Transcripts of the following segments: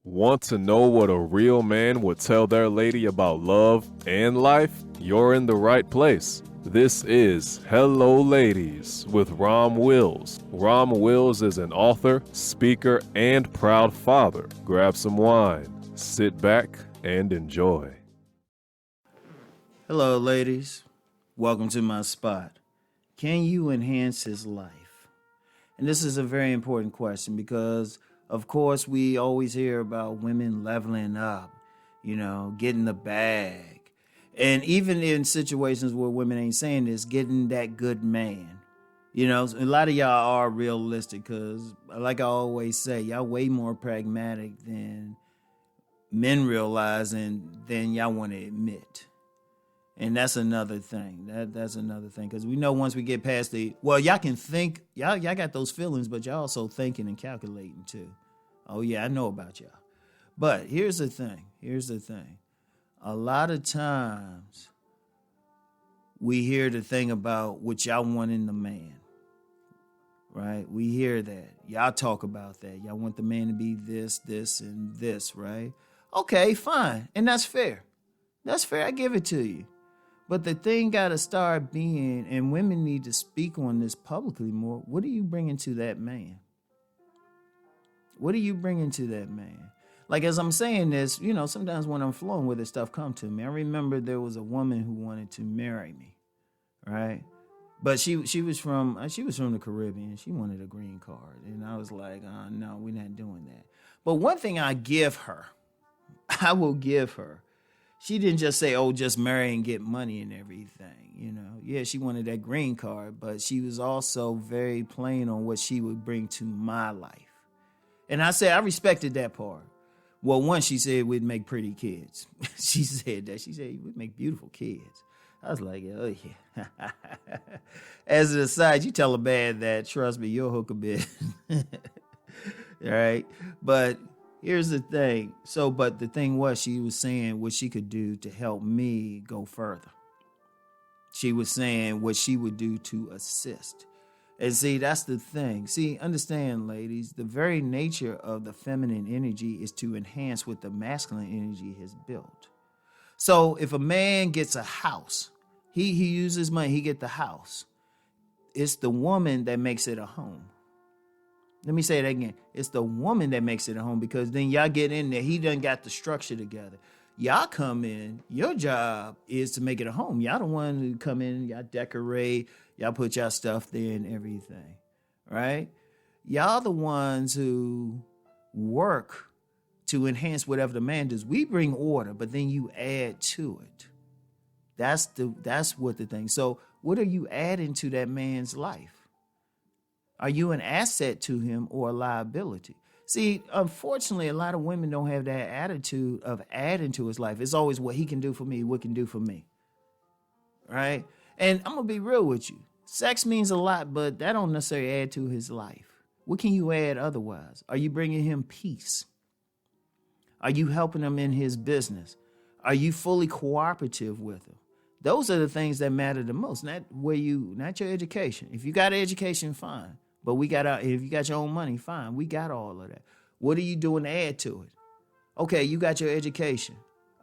Want to know what a real man would tell their lady about love and life? You're in the right place. This is Hello Ladies with Rom Wills. Rom Wills is an author, speaker, and proud father. Grab some wine, sit back, and enjoy. Hello, ladies. Welcome to my spot. Can you enhance his life? And this is a very important question because, of course, we always hear about women leveling up, getting the bag. And even in situations where women ain't saying this, getting that good man. A lot of y'all are realistic because, like I always say, y'all way more pragmatic than men realize and than y'all want to admit. And that's another thing. That's another thing. Because we know once we get past y'all can think, y'all got those feelings, but y'all also thinking and calculating too. Oh, yeah, I know about y'all. But here's the thing. A lot of times we hear the thing about what y'all want in the man, right? We hear that. Y'all talk about that. Y'all want the man to be this, and this, right? Okay, fine. And that's fair. That's fair. I give it to you. But the thing got to start being, and women need to speak on this publicly more, what are you bringing to that man? What are you bringing to that man? Like, as I'm saying this, sometimes when I'm flowing with it, stuff come to me. I remember there was a woman who wanted to marry me, right? But she was from the Caribbean. She wanted a green card. And I was like, no, we're not doing that. But one thing I will give her, she didn't just say, just marry and get money and everything, Yeah, she wanted that green card, but she was also very plain on what she would bring to my life. And I respected that part. Well, once she said we'd make pretty kids. She said that. She said we'd make beautiful kids. I was like, oh, yeah. As an aside, you tell a man that, trust me, you'll hook a bit. All right? But here's the thing. But the thing was, she was saying what she could do to help me go further. She was saying what she would do to assist. And see, that's the thing. See, understand, ladies, the very nature of the feminine energy is to enhance what the masculine energy has built. So if a man gets a house, he uses money, he get the house. It's the woman that makes it a home. Let me say that again. It's the woman that makes it a home because then y'all get in there. He done got the structure together. Y'all come in. Your job is to make it a home. Y'all the one who come in. Y'all decorate. Y'all put y'all stuff there and everything. Right? Y'all the ones who work to enhance whatever the man does. We bring order, but then you add to it. That's what the thing. So what are you adding to that man's life? Are you an asset to him or a liability? See, unfortunately, a lot of women don't have that attitude of adding to his life. It's always what he can do for me, what can do for me. Right? And I'm going to be real with you. Sex means a lot, but that don't necessarily add to his life. What can you add otherwise? Are you bringing him peace? Are you helping him in his business? Are you fully cooperative with him? Those are the things that matter the most, not your education. If you got education, fine. But if you got your own money, fine. We got all of that. What are you doing to add to it? Okay, you got your education.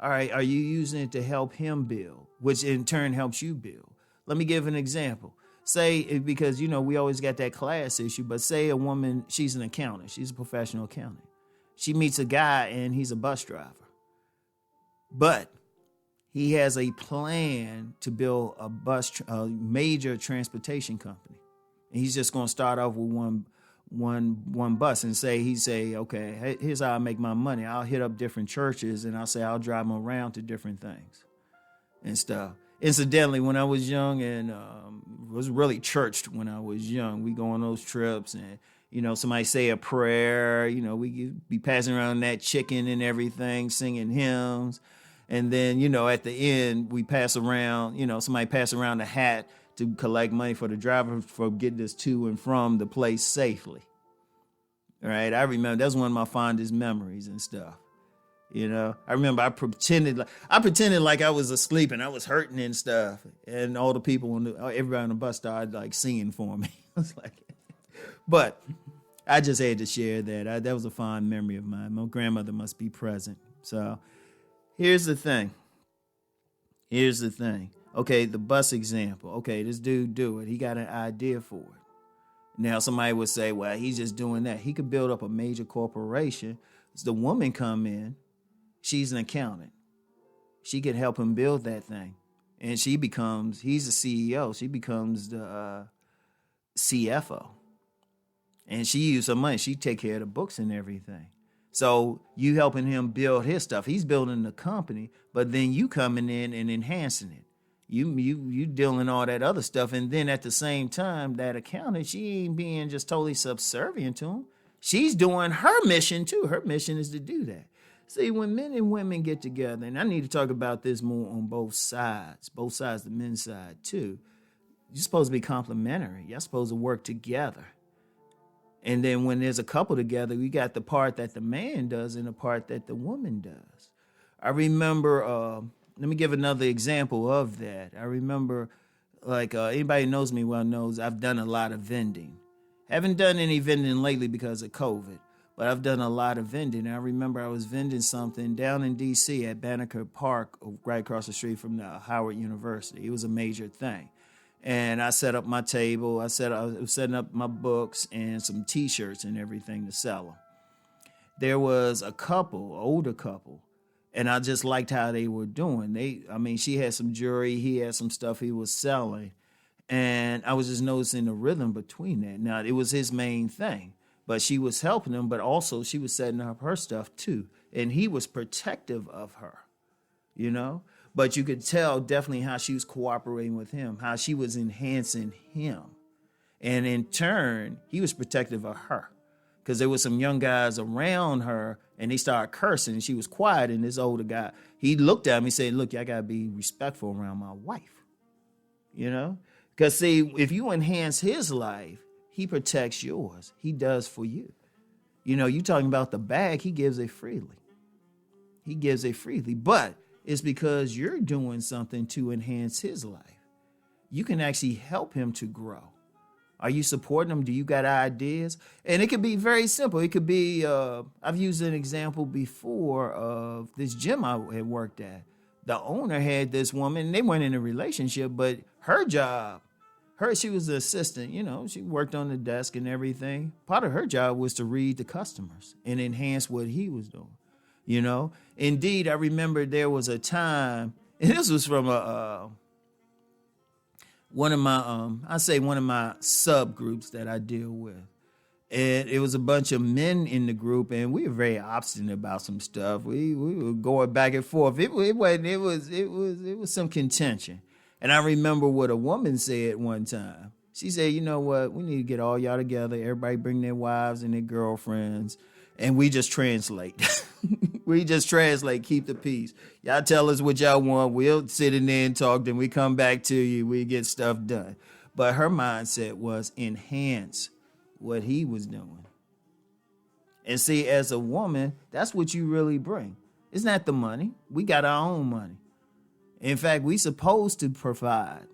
All right, are you using it to help him build, which in turn helps you build? Let me give an example. Say, because, we always got that class issue, but say a woman, she's an accountant. She's a professional accountant. She meets a guy and he's a bus driver. But he has a plan to build a major transportation company. And he's just going to start off with one bus and say, okay, here's how I make my money. I'll hit up different churches and I'll drive them around to different things and stuff. Incidentally, when I was young and was really churched when I was young, we go on those trips and, somebody say a prayer, we be passing around that chicken and everything, singing hymns. And then, at the end, we pass around, somebody pass around the hat to collect money for the driver for getting us to and from the place safely. All right. I remember that's one of my fondest memories and stuff. I remember I pretended like I was asleep and I was hurting and stuff. And all the people, everybody on the bus started like singing for me. I was like, but I just had to share that. That was a fond memory of mine. My grandmother must be present. So here's the thing. Okay, the bus example. Okay, this dude do it. He got an idea for it. Now somebody would say, well, he's just doing that. He could build up a major corporation. As the woman come in, she's an accountant. She could help him build that thing. And he's the CEO. She becomes the CFO. And she used her money. She take care of the books and everything. So you helping him build his stuff. He's building the company, but then you coming in and enhancing it. You dealing all that other stuff. And then at the same time, that accountant, she ain't being just totally subservient to him. She's doing her mission too. Her mission is to do that. See, when men and women get together, and I need to talk about this more on both sides, the men's side too. You're supposed to be complementary. You're supposed to work together. And then when there's a couple together, we got the part that the man does and the part that the woman does. I remember, let me give another example of that. I remember, anybody who knows me well knows I've done a lot of vending. Haven't done any vending lately because of COVID, but I've done a lot of vending. I remember I was vending something down in D.C. at Banneker Park, right across the street from the Howard University. It was a major thing. And I set up my table. I was setting up my books and some T-shirts and everything to sell them. There was a couple, older couple, and I just liked how they were doing. She had some jewelry. He had some stuff he was selling. And I was just noticing the rhythm between that. Now, it was his main thing, but she was helping him, but also she was setting up her stuff too. And he was protective of her, you know? But you could tell definitely how she was cooperating with him, how she was enhancing him. And in turn, he was protective of her because there were some young guys around her and they started cursing and she was quiet. And this older guy, he looked at me and said, look, I got to be respectful around my wife, you know? Because see, if you enhance his life, he protects yours. He does for you. You know, you talking about the bag, he gives it freely. But it's because you're doing something to enhance his life. You can actually help him to grow. Are you supporting him? Do you got ideas? And it could be very simple. It could be, I've used an example before of this gym I had worked at. The owner had this woman, and they weren't in a relationship, but her job, she was the assistant, you know, she worked on the desk and everything. Part of her job was to read the customers and enhance what he was doing. You know, indeed, I remember there was a time, and this was from one of my subgroups that I deal with. And it was a bunch of men in the group, and we were very obstinate about some stuff. We were going back and forth. It was some contention. And I remember what a woman said one time. She said, you know what, we need to get all y'all together. Everybody bring their wives and their girlfriends. And we just translate. Keep the peace. Y'all tell us what y'all want. We'll sit in there and talk. Then we come back to you. We get stuff done. But her mindset was enhance what he was doing. And see, as a woman, that's what you really bring. It's not the money. We got our own money. In fact, we supposed to provide.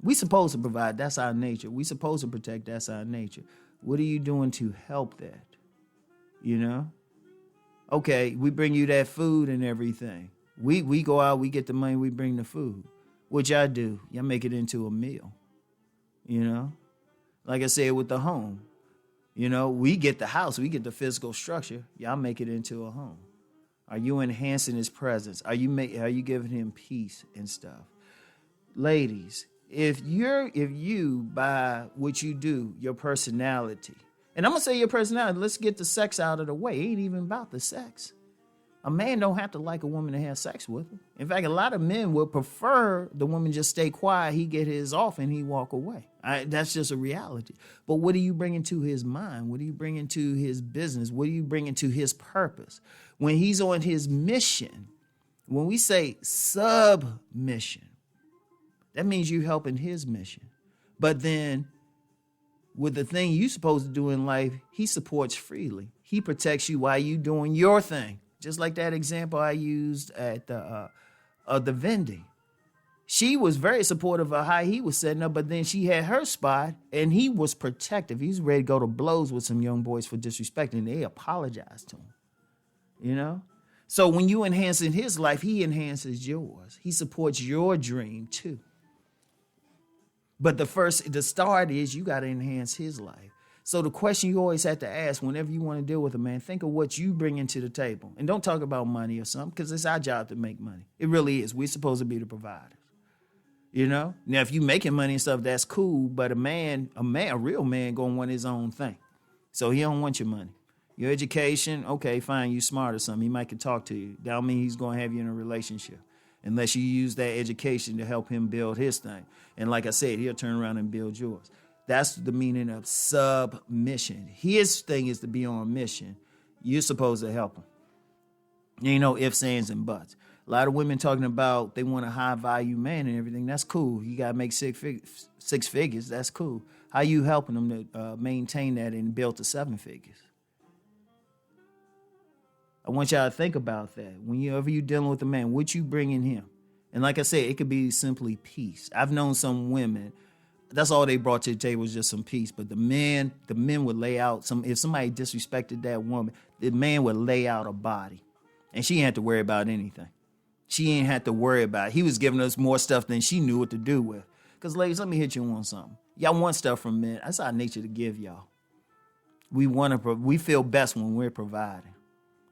That's our nature. We supposed to protect. That's our nature. What are you doing to help that? You know? Okay, we bring you that food and everything. We go out, we get the money, we bring the food. What y'all do? Y'all make it into a meal. You know? Like I said with the home. You know, we get the house, we get the physical structure. Y'all make it into a home. Are you enhancing his presence? Are you giving him peace and stuff? Ladies, if you by what you do, your personality, and I'm going to say your personality, let's get the sex out of the way. It ain't even about the sex. A man don't have to like a woman to have sex with him. In fact, a lot of men would prefer the woman just stay quiet, he get his off, and he walk away. That's just a reality. But what are you bringing to his mind? What are you bringing to his business? What are you bringing to his purpose? When he's on his mission, when we say submission, that means you're helping his mission. But then with the thing you're supposed to do in life, he supports freely. He protects you while you doing your thing. Just like that example I used at the vending. She was very supportive of how he was setting up, but then she had her spot, and he was protective. He was ready to go to blows with some young boys for disrespecting. They apologized to him, you know? So when you enhance in his life, he enhances yours. He supports your dream too. But the start is you got to enhance his life. So the question you always have to ask whenever you want to deal with a man, think of what you bring into the table. And don't talk about money or something, because it's our job to make money. It really is. We're supposed to be the providers. You know? Now, if you making money and stuff, that's cool. But a real man gonna want his own thing. So he don't want your money. Your education, okay, fine, you smart or something. He might can talk to you. That don't mean he's gonna have you in a relationship. Unless you use that education to help him build his thing. And like I said, he'll turn around and build yours. That's the meaning of submission. His thing is to be on a mission. You're supposed to help him. Ain't no ifs, ands, and buts. A lot of women talking about they want a high-value man and everything. That's cool. You got to make six figures. That's cool. How you helping them to maintain that and build to 7 figures? I want y'all to think about that. Whenever you're dealing with a man, what you bring in him? And like I said, it could be simply peace. I've known some women, that's all they brought to the table was just some peace. But the men would lay out if somebody disrespected that woman, the man would lay out a body. And she ain't had to worry about anything. She ain't had to worry about it. He was giving us more stuff than she knew what to do with. Because, ladies, let me hit you on something. Y'all want stuff from men. That's our nature to give y'all. We feel best when we're providing.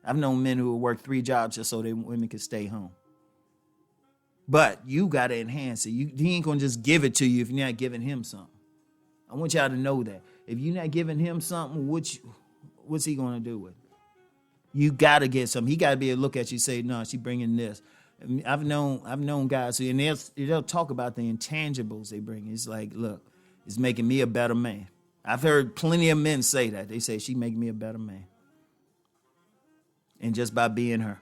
I've known men who will work 3 jobs just so their women can stay home. But you got to enhance it. He ain't going to just give it to you if you're not giving him something. I want y'all to know that. If you're not giving him something, what's he going to do with it? You got to get something. He got to be able to look at you and say, no, she bringing this. I've known guys, and they'll talk about the intangibles they bring. It's like, look, it's making me a better man. I've heard plenty of men say that. They say she make me a better man. And just by being her.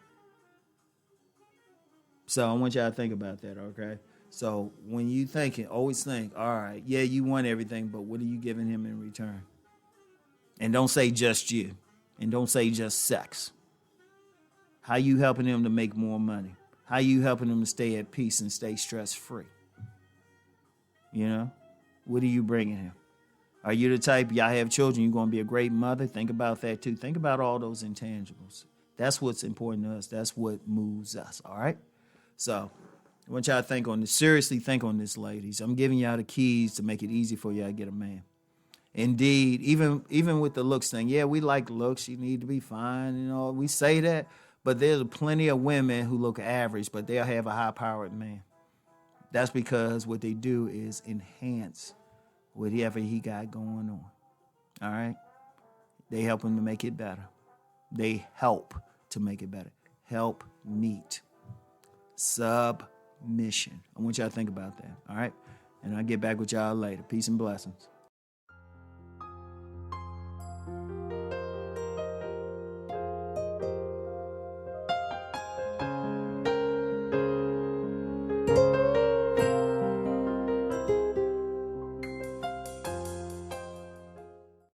So I want y'all to think about that, okay? So when you thinking, always think, all right, yeah, you want everything, but what are you giving him in return? And don't say just you. And don't say just sex. How you helping him to make more money? How you helping him to stay at peace and stay stress-free? You know? What are you bringing him? Are you the type, y'all have children, you're going to be a great mother? Think about that too. Think about all those intangibles. That's what's important to us. That's what moves us, all right? So I want y'all to think on this. Seriously think on this, ladies. I'm giving y'all the keys to make it easy for y'all to get a man. Indeed, even with the looks thing, yeah, we like looks. You need to be fine, you know. We say that, but there's plenty of women who look average, but they'll have a high-powered man. That's because what they do is enhance whatever he got going on. All right? They help him to make it better. They help to make it better. Help meet. Submission. I want y'all to think about that. All right? And I'll get back with y'all later. Peace and blessings.